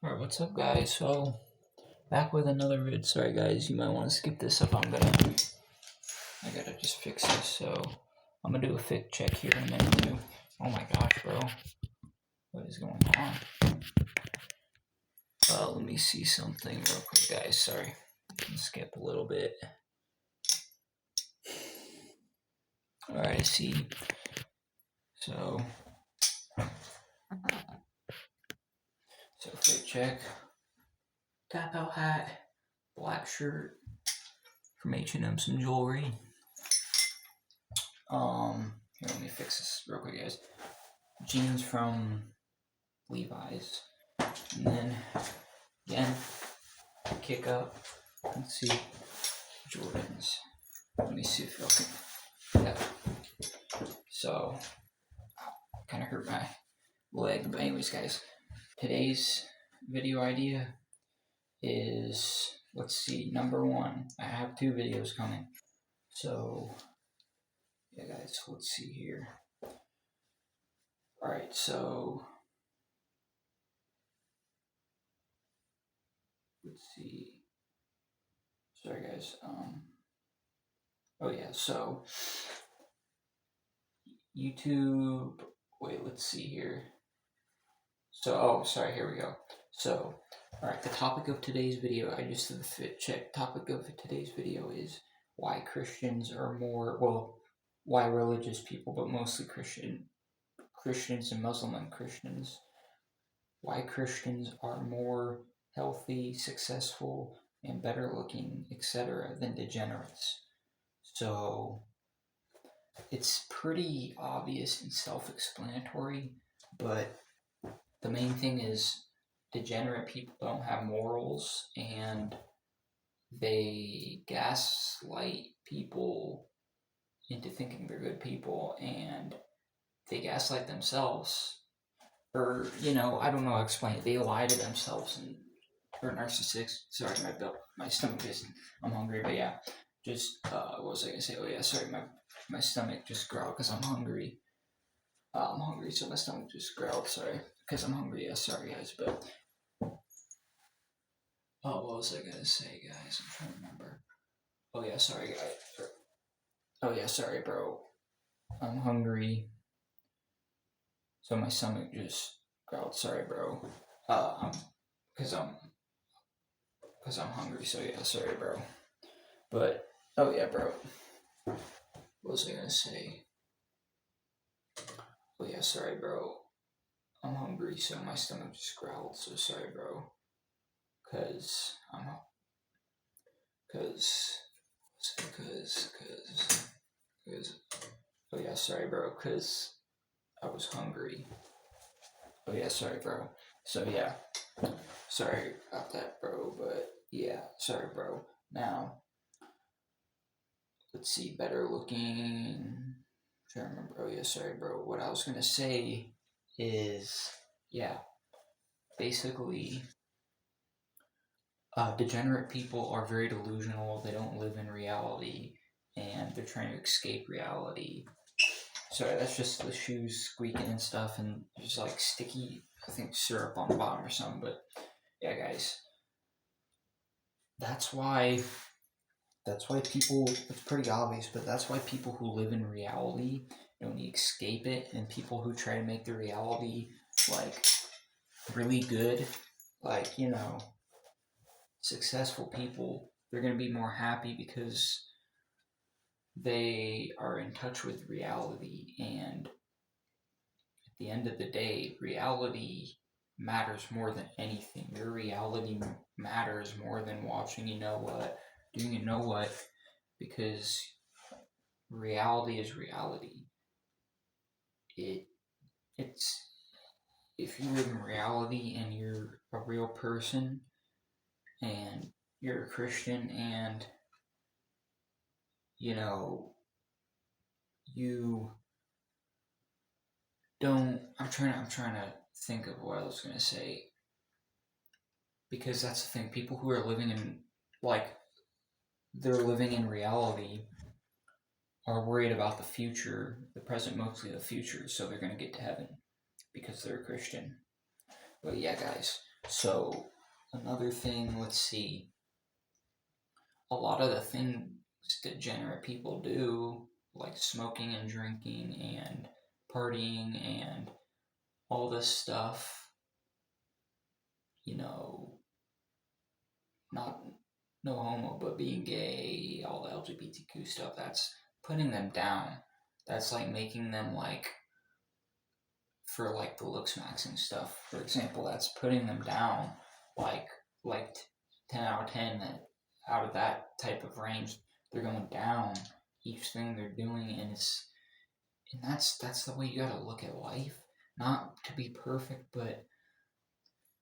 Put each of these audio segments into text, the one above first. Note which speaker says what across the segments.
Speaker 1: Alright, what's up guys? So, back with another vid. Sorry guys, you might want to skip this if I gotta just fix this, so I'm gonna do a fit check here in a minute too. Oh my gosh, bro. What is going on? Let me see something real quick, guys. Sorry. Skip a little bit. Alright, I see. So fit check. Tap out hat, black shirt from H&M, some jewelry. Here, let me fix this real quick, guys. Jeans from Levi's, and then again, kick up. Let's see, Jordans. Let me see if y'all can. Yeah. So, kind of hurt my leg, but anyways, guys, today's video idea is, let's see, number one. I have 2 videos coming, so yeah, guys, let's see here. All right, so let's see. Sorry, guys. Oh yeah, so YouTube. Wait, let's see here. So, sorry, here we go. So, all right, the topic of today's video, I just did the fit check. Topic of today's video is why Christians are more, well, why religious people, but mostly Christians and Muslim Christians, why Christians are more healthy, successful, and better looking, etc., than degenerates. So, it's pretty obvious and self-explanatory, but the main thing is degenerate people don't have morals, and they gaslight people into thinking they're good people, and they gaslight themselves, or I don't know how to explain it. They lie to themselves and are narcissists. Sorry, my stomach is, I'm hungry, but yeah, just what was I gonna say? Oh yeah, sorry, my stomach just growled because I'm hungry. I'm hungry, so my stomach just growled. Sorry, because I'm hungry. Yeah, sorry guys, but what was I gonna say, guys? I'm trying to remember. Oh yeah, sorry guys. Oh yeah, sorry, bro. I'm hungry, so my stomach just growled. Sorry, bro. Because I'm hungry. So yeah, sorry, bro. But oh yeah, bro. What was I gonna say? Oh yeah, sorry, bro. I'm hungry, so my stomach just growled. So sorry, bro. Cause oh yeah, sorry, bro. Cause I was hungry. Oh yeah, sorry, bro. So yeah, sorry about that, bro. But yeah, sorry, bro. Now, let's see, better looking. I'm trying to remember. Oh yeah, sorry, bro. What I was gonna say is, yeah, basically, degenerate people are very delusional. They don't live in reality, and they're trying to escape reality. Sorry, that's just the shoes squeaking and stuff, and there's like sticky, I think, syrup on the bottom or something. But yeah, guys, that's why people, it's pretty obvious, but that's why people who live in reality don't escape it, and people who try to make the reality like really good, like successful people, they're going to be more happy because they are in touch with reality. And at the end of the day, reality matters more than anything. Your reality matters more than watching doing what, because reality is reality. It's if you live in reality and you're a real person and you're a Christian, and you don't, I'm trying to think of what I was gonna say, because that's the thing. People who are living in, like, they're living in reality are worried about the future, the present, mostly the future, so they're gonna get to heaven because they're a Christian. But yeah, guys, So another thing, let's see, a lot of the things degenerate people do, like smoking and drinking and partying and all this stuff, not no homo, but being gay, all the LGBTQ stuff, that's putting them down. That's like making them like, for like the looks max and stuff, for example, that's putting them down like like 10 out of 10, that out of that type of range, they're going down each thing they're doing, and that's the way you got to look at life. Not to be perfect, but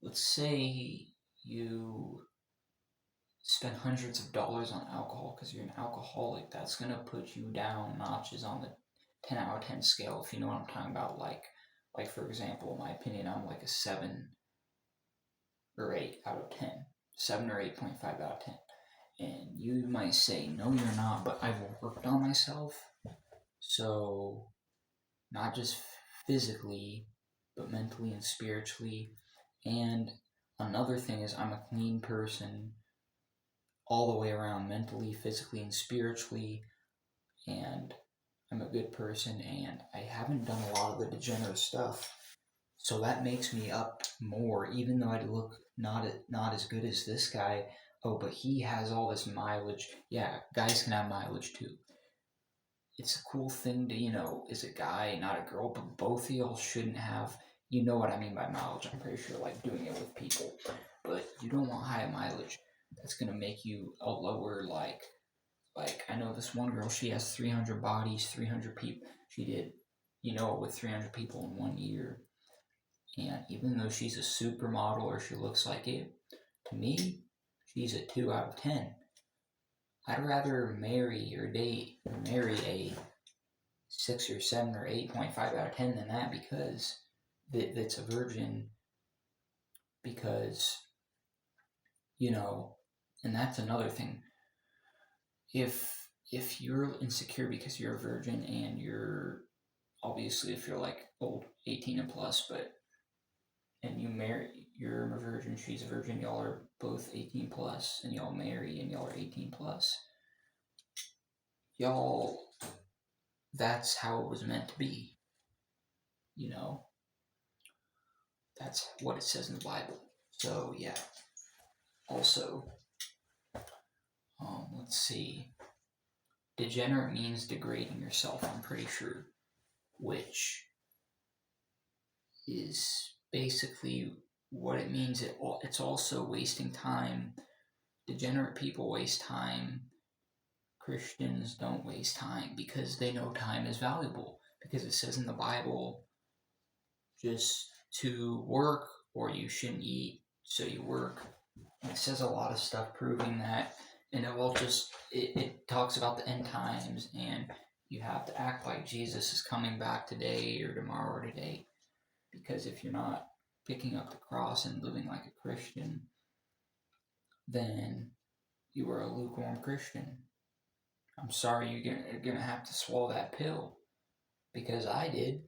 Speaker 1: let's say you spend hundreds of dollars on alcohol because you're an alcoholic. That's going to put you down notches on the 10 out of 10 scale, if you know what I'm talking about. Like for example, in my opinion, I'm like a 7 or 8 out of 10. 7 or 8.5 out of 10. And you might say, no, you're not, but I've worked on myself. So, not just physically, but mentally and spiritually. And another thing is, I'm a clean person all the way around, mentally, physically, and spiritually. And I'm a good person, and I haven't done a lot of the degenerate stuff. So that makes me up more, even though I look not as good as this guy. Oh, but he has all this mileage. Yeah, guys can have mileage too. It's a cool thing to, is a guy, not a girl, but both of y'all shouldn't have, you know what I mean by mileage, I'm pretty sure, like doing it with people. But you don't want high mileage. That's going to make you a lower, like I know this one girl, she has 300 bodies, 300 people. She did, with 300 people in 1 year. And even though she's a supermodel or she looks like it, to me, she's a 2 out of 10. I'd rather marry a 6 or 7 or 8.5 out of 10 than that, because that's a virgin, because, and that's another thing. If you're insecure because you're a virgin, and you're, obviously, if you're like old, 18 and plus, and you're a virgin, she's a virgin, y'all are both 18 plus, and y'all marry, and y'all are 18 plus, y'all, that's how it was meant to be. That's what it says in the Bible. So, yeah. Also, let's see. Degenerate means degrading yourself, I'm pretty sure, which is basically what it means. It's also wasting time. Degenerate people waste time. Christians don't waste time because they know time is valuable. Because it says in the Bible just to work, or you shouldn't eat, so you work. And it says a lot of stuff proving that. And it talks about the end times, and you have to act like Jesus is coming back today or tomorrow or today. Because if you're not picking up the cross and living like a Christian, then you are a lukewarm Christian. I'm sorry, you're gonna have to swallow that pill, because I did,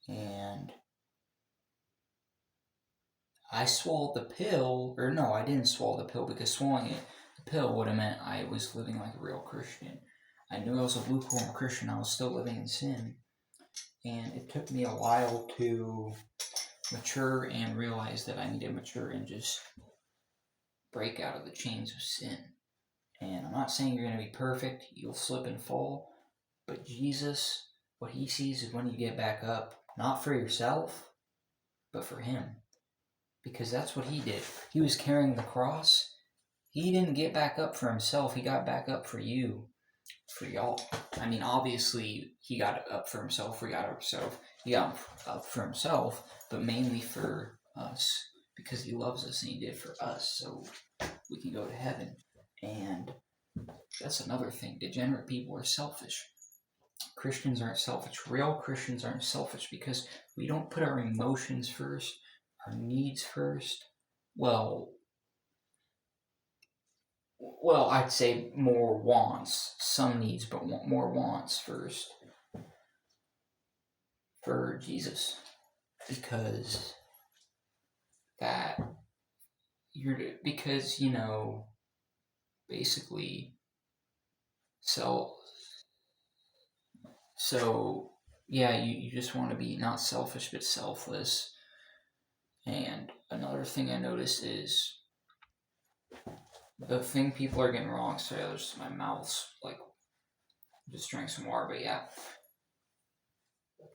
Speaker 1: and I swallowed the pill, or no, I didn't swallow the pill, because swallowing the pill would have meant I was living like a real Christian. I knew I was a lukewarm Christian. I was still living in sin, and it took me a while to mature and realize that I need to mature and just break out of the chains of sin. And I'm not saying you're going to be perfect. You'll slip and fall. But Jesus, what he sees is when you get back up, not for yourself, but for him. Because that's what he did. He was carrying the cross. He didn't get back up for himself. He got back up for you, for y'all. I mean, obviously, he got up for himself. We got up himself. He got up for himself, but mainly for us. Because he loves us, and he did for us, so we can go to heaven. And that's another thing. Degenerate people are selfish. Christians aren't selfish. Real Christians aren't selfish, because we don't put our emotions first, our needs first. Well, I'd say more wants. Some needs, but more wants first for Jesus. Because that because basically, so yeah, you just want to be not selfish but selfless. And another thing I noticed is the thing people are getting wrong. Sorry, there's my mouth's like just drank some water, but yeah,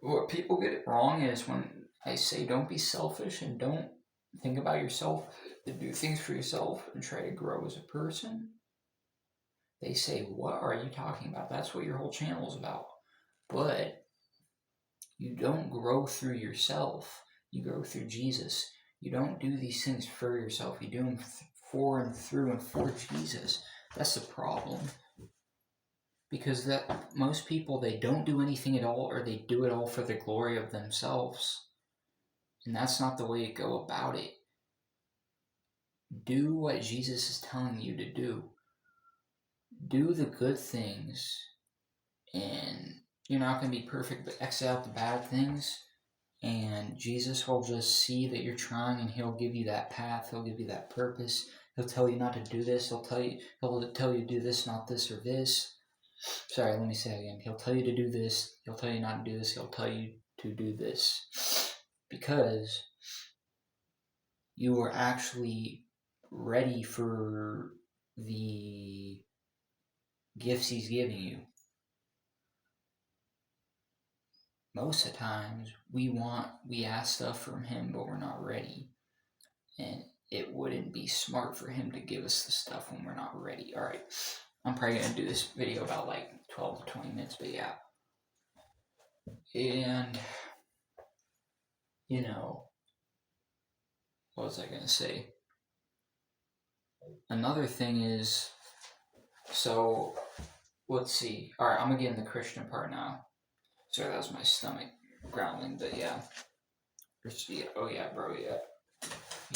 Speaker 1: what people get it wrong is when I say don't be selfish and don't think about yourself and do things for yourself and try to grow as a person. They say, what are you talking about? That's what your whole channel is about. But you don't grow through yourself. You grow through Jesus. You don't do these things for yourself. You do them for and through and for Jesus. That's the problem. Because that most people, they don't do anything at all, or they do it all for the glory of themselves. And that's not the way to go about it. Do what Jesus is telling you to do. Do the good things, and you're not going to be perfect, but exit out the bad things, and Jesus will just see that you're trying, and he'll give you that path. He'll give you that purpose. He'll tell you not to do this. He'll tell you to do this, not this or this. Sorry, let me say it again. He'll tell you to do this. He'll tell you not to do this. He'll tell you to do this. Because you are actually ready for the gifts he's giving you. Most of the times we ask stuff from him, but we're not ready. And it wouldn't be smart for him to give us the stuff when we're not ready. All right, I'm probably going to do this video about like 12 to 20 minutes, but yeah. And, what was I going to say? Another thing is, so let's see. All right, I'm going to get in the Christian part now. Sorry, that was my stomach growling, but yeah. Oh yeah, bro, yeah.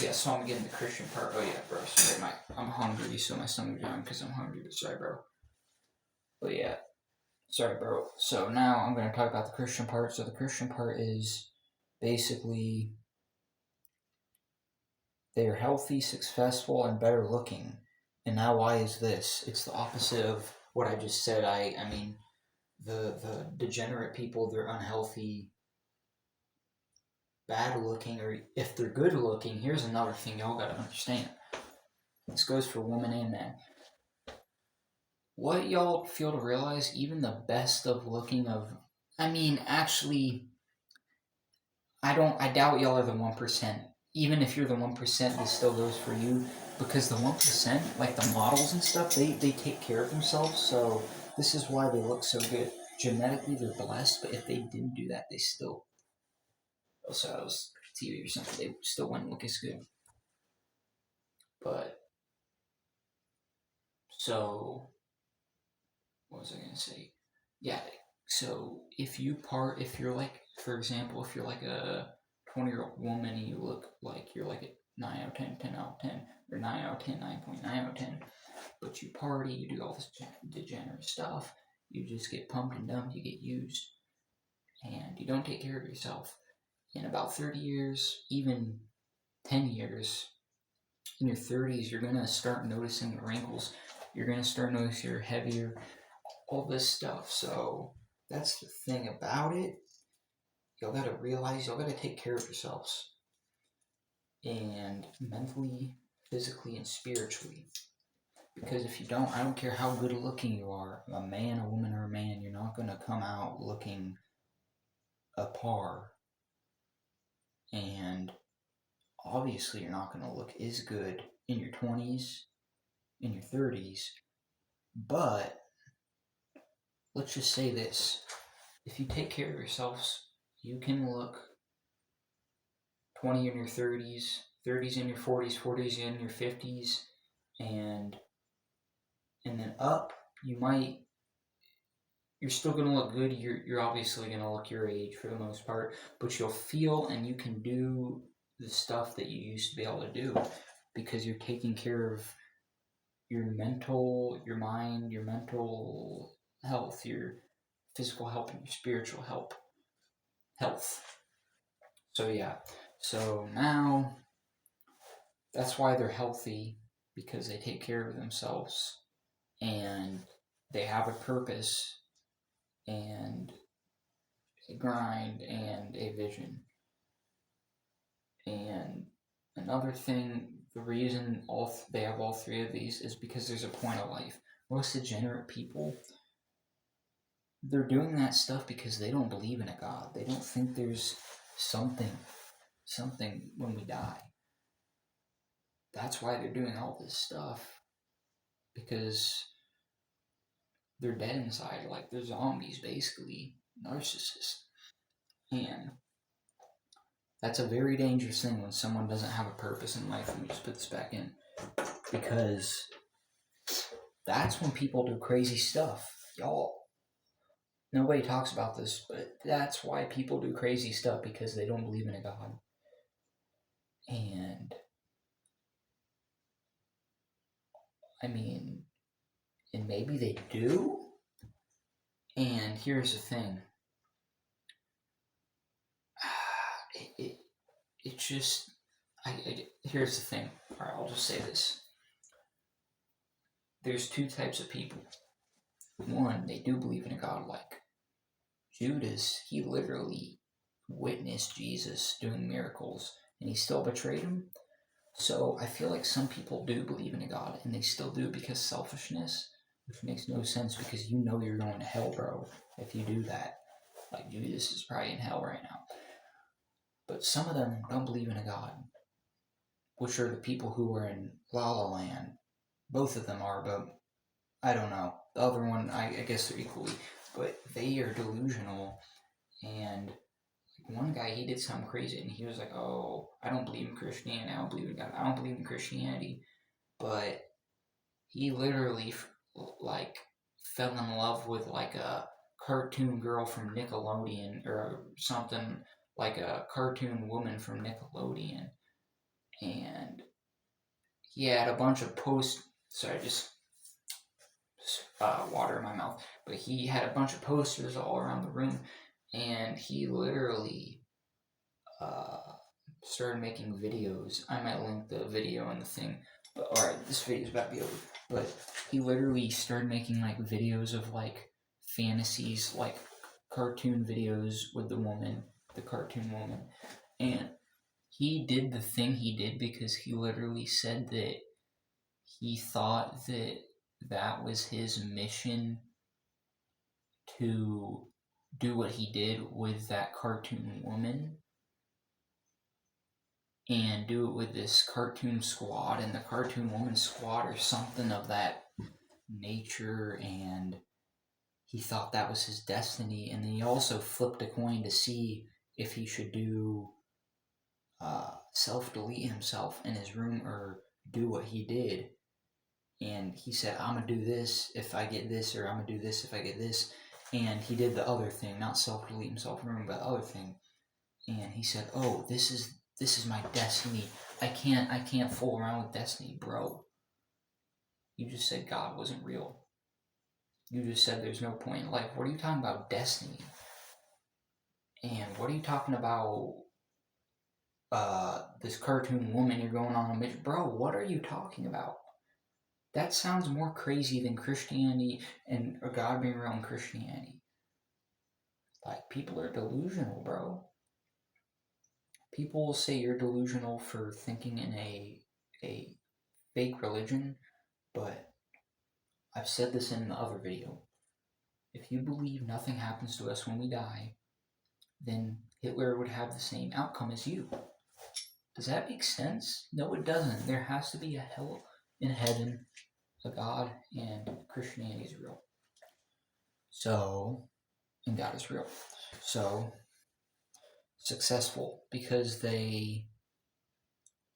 Speaker 1: Yeah, so I'm getting the Christian part. Oh yeah, bro. Sorry, I'm hungry, so my stomach's growling because I'm hungry. But sorry, bro. But yeah, sorry, bro. So now I'm going to talk about the Christian part. So the Christian part is basically they are healthy, successful, and better looking. And now why is this? It's the opposite of what I just said. I mean, the degenerate people, they're unhealthy, bad looking, or if they're good looking, here's another thing y'all gotta understand. This goes for women and men. What y'all feel to realize, even the best of looking actually, I doubt y'all are the 1%. Even if you're the 1%, this still goes for you, because the 1%, like the models and stuff, they take care of themselves, so this is why they look so good. Genetically, they're blessed, but if they didn't do that, they still, also I was TV or something, they still wouldn't look as good. But, so, what was I going to say? Yeah, so if you're like, for example, if you're like a 20-year-old woman and you look like you're like a 9 out of 10, 10 out of 10, or 9 out of 10, 9.9 out of 10, but you party, you do all this degenerate stuff, you just get pumped and dumped, you get used, and you don't take care of yourself. In about 30 years, even 10 years, in your 30s, you're going to start noticing the wrinkles. You're going to start noticing you're heavier, all this stuff. So that's the thing about it. Y'all got to realize y'all got to take care of yourselves. And mentally, physically, and spiritually. Because if you don't, I don't care how good looking you are, a man, a woman, or a man, you're not going to come out looking a par. And obviously you're not going to look as good in your 20s, in your 30s, but let's just say this. If you take care of yourselves, you can look 20 in your 30s, 30s in your 40s, 40s in your 50s, and then up, you're still going to look good. You're obviously going to look your age for the most part, but you'll feel and you can do the stuff that you used to be able to do because you're taking care of your mind, your mental health, your physical health, and your spiritual health. So yeah. So now that's why they're healthy, because they take care of themselves and they have a purpose and a grind and a vision. And another thing, the reason they have all three of these is because there's a point of life. Most degenerate people, they're doing that stuff because they don't believe in a God. They don't think there's something when we die. That's why they're doing all this stuff, because they're dead inside. Like, they're zombies, basically, narcissists. And that's a very dangerous thing when someone doesn't have a purpose in life. Let me just put this back in, because that's when people do crazy stuff. Y'all, nobody talks about this, but that's why people do crazy stuff, because they don't believe in a God. And I mean, and maybe they do. And here's the thing. It's just, here's the thing. All right, I'll just say this. There's two types of people. One, they do believe in a God, like Judas. He literally witnessed Jesus doing miracles, and he still betrayed him. So I feel like some people do believe in a God, and they still do because selfishness, which makes no sense, because you know you're going to hell, bro, if you do that. Like, Judas is probably in hell right now. But some of them don't believe in a God, which are the people who are in La La Land. Both of them are, but I don't know. The other one, I guess they're equally. But they are delusional. And one guy, he did something crazy, and he was like, oh, I don't believe in Christianity. I don't believe in God. I don't believe in Christianity. But he literally, like, fell in love with, like, a cartoon girl from Nickelodeon, or something, like a cartoon woman from Nickelodeon. And he had a bunch of water in my mouth, but he had a bunch of posters all around the room, and he literally started making videos. I might link the video in the thing, but alright, this video's about to be over. But he literally started making, like, videos of, like, fantasies, like cartoon videos with the cartoon woman. And he did the thing he did because he literally said that he thought that that was his mission, to do what he did with that cartoon woman, and do it with this cartoon squad, and the cartoon woman squad, or something of that nature, and he thought that was his destiny. And then he also flipped a coin to see if he should do self-delete himself in his room, or do what he did. And he said, I'm going to do this if I get this, or I'm going to do this if I get this. And he did the other thing, not self-delete himself in the room, but the other thing. And he said, oh, this is my destiny. I can't fool around with destiny, bro. You just said God wasn't real. You just said there's no point in life. What are you talking about, destiny? And what are you talking about, this cartoon woman you're going on a mission? Bro, what are you talking about? That sounds more crazy than Christianity and God being real in Christianity. Like, people are delusional, bro. People will say you're delusional for thinking in a fake religion, but I've said this in the other video. If you believe nothing happens to us when we die, then Hitler would have the same outcome as you. Does that make sense? No, it doesn't. There has to be a hell in heaven, a God, and Christianity is real. So, and God is real. So, successful because they're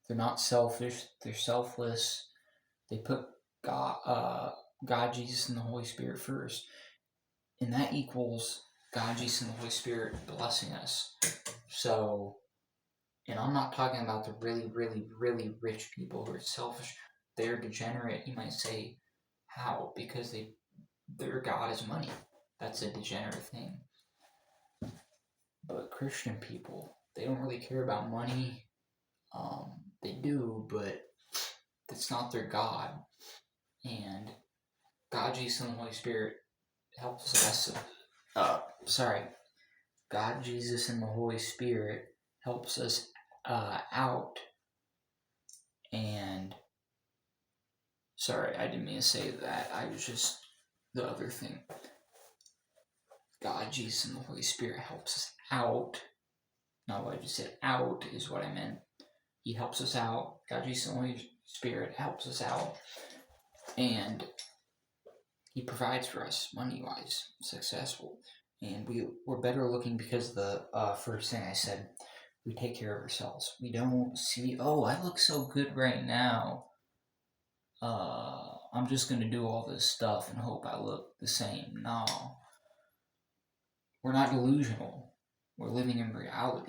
Speaker 1: not selfish, they're selfless. They put God, Jesus, and the Holy Spirit first, and that equals God, Jesus, and the Holy Spirit blessing us. So, and I'm not talking about the really, really, really rich people who are selfish. They're degenerate, you might say. How? Because their God is money. That's a degenerate thing. But Christian people, they don't really care about money. They do, but it's not their God. And God, Jesus, and the Holy Spirit helps us. God, Jesus, and the Holy Spirit helps us out. And sorry, I didn't mean to say that. I was just the other thing. God, Jesus, and the Holy Spirit helps us out. Not what I just said. Out is what I meant. He helps us out. God, Jesus, and the Holy Spirit helps us out. And He provides for us money-wise, successful. And we're better looking because the first thing I said, we take care of ourselves. We don't see, oh, I look so good right now. I'm just going to do all this stuff and hope I look the same. No. We're not delusional. We're living in reality.